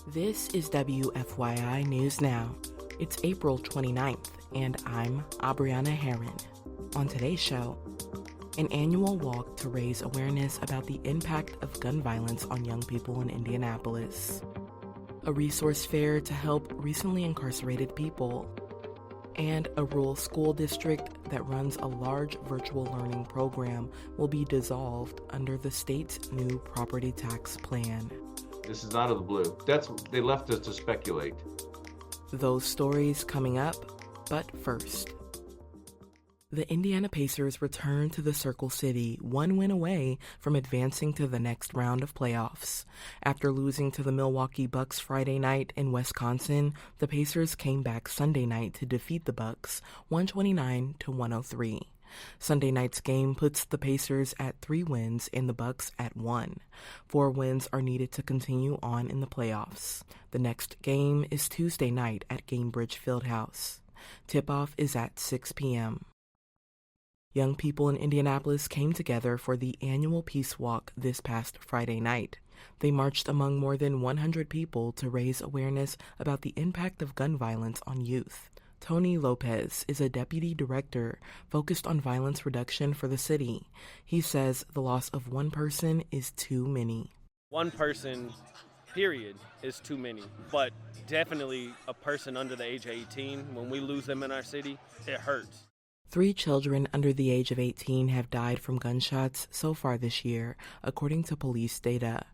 This is WFYI News Now. It's April 29th, and I'm Abriana Herron. On today's show, an annual walk to raise awareness about the impact of gun violence on young people in Indianapolis, a resource fair to help recently incarcerated people, and a rural school district that runs a large virtual learning program will be dissolved under the state's new property tax plan. This is not of the blue. They left us to speculate. Those stories coming up, but first. The Indiana Pacers return to the Circle City, one win away from advancing to the next round of playoffs. After losing to the Milwaukee Bucks Friday night in Wisconsin, the Pacers came back Sunday night to defeat the Bucks 129-103. Sunday night's game puts the Pacers at 3 wins and the Bucks at 1. 4 wins are needed to continue on in the playoffs. The next game is Tuesday night at Gainbridge Fieldhouse. Tip-off is at 6 p.m. Young people in Indianapolis came together for the annual Peace Walk this past Friday night. They marched among more than 100 people to raise awareness about the impact of gun violence on youth. Tony Lopez is a deputy director focused on violence reduction for the city. He says the loss of one person is too many. One person, period, is too many. But definitely a person under the age of 18, when we lose them in our city, it hurts. 3 children under the age of 18 have died from gunshots so far this year, according to police data.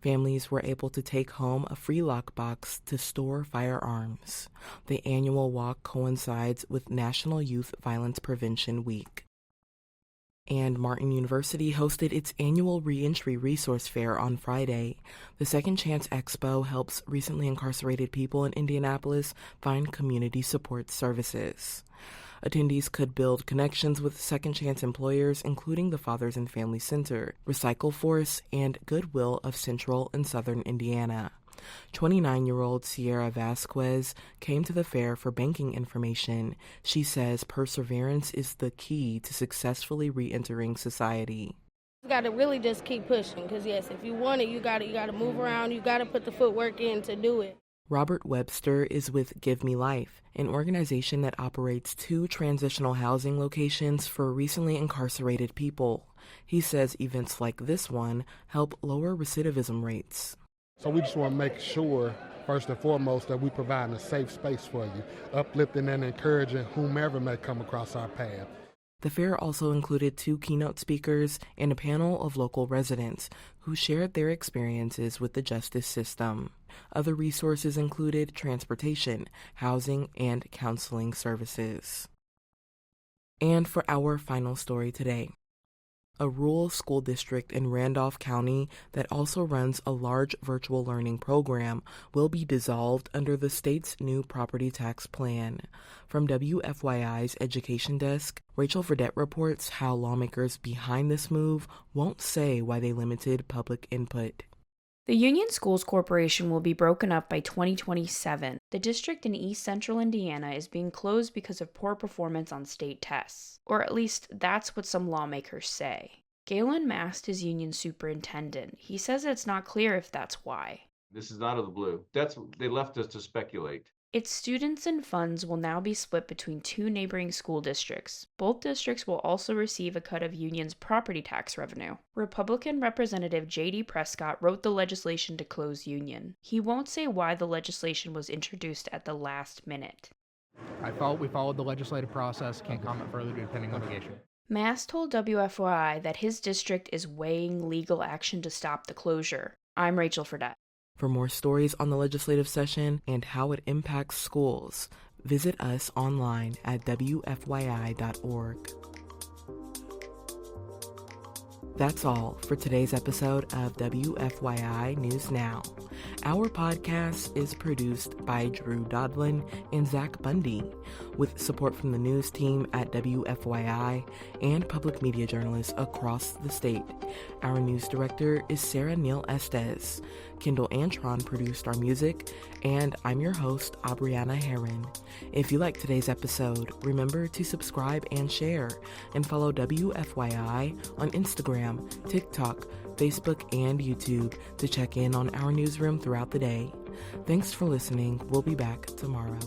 Families were able to take home a free lockbox to store firearms. The annual walk coincides with National Youth Violence Prevention Week. And Martin University hosted its annual reentry resource fair on Friday. The Second Chance Expo helps recently incarcerated people in Indianapolis find community support services. Attendees could build connections with Second Chance employers, including the Fathers and Family Center, Recycle Force, and Goodwill of Central and Southern Indiana. 29-year-old Sierra Vasquez came to the fair for banking information. She says perseverance is the key to successfully re-entering society. You got to really just keep pushing, because yes, if you want it, you got to move around, you got to put the footwork in to do it. Robert Webster is with Give Me Life, an organization that operates 2 transitional housing locations for recently incarcerated people. He says events like this one help lower recidivism rates. So we just want to make sure, first and foremost, that we provide a safe space for you, uplifting and encouraging whomever may come across our path. The fair also included 2 keynote speakers and a panel of local residents who shared their experiences with the justice system. Other resources included transportation, housing, and counseling services. And for our final story today, a rural school district in Randolph County that also runs a large virtual learning program will be dissolved under the state's new property tax plan. From WFYI's Education Desk, Rachel Verdette reports how lawmakers behind this move won't say why they limited public input. The Union Schools Corporation will be broken up by 2027. The district in East Central Indiana is being closed because of poor performance on state tests. Or at least that's what some lawmakers say. Galen Mast is Union Superintendent. He says it's not clear if that's why. This is not of the blue. They left us to speculate. Its students and funds will now be split between 2 neighboring school districts. Both districts will also receive a cut of Union's property tax revenue. Republican Representative J.D. Prescott wrote the legislation to close Union. He won't say why the legislation was introduced at the last minute. We followed the legislative process. Can't comment further due to pending litigation. Mast told WFYI that his district is weighing legal action to stop the closure. I'm Rachel Verdette. For more stories on the legislative session and how it impacts schools, visit us online at WFYI.org. That's all for today's episode of WFYI News Now. Our podcast is produced by Drew Daudelin and Zach Bundy, with support from the news team at WFYI and public media journalists across the state. Our news director is Sarah Neal-Estes. Kendall Antron produced our music, and I'm your host, Abriana Herron. If you like today's episode, remember to subscribe and share, and follow WFYI on Instagram Instagram, TikTok, Facebook, and YouTube to check in on our newsroom throughout the day. Thanks for listening. We'll be back tomorrow.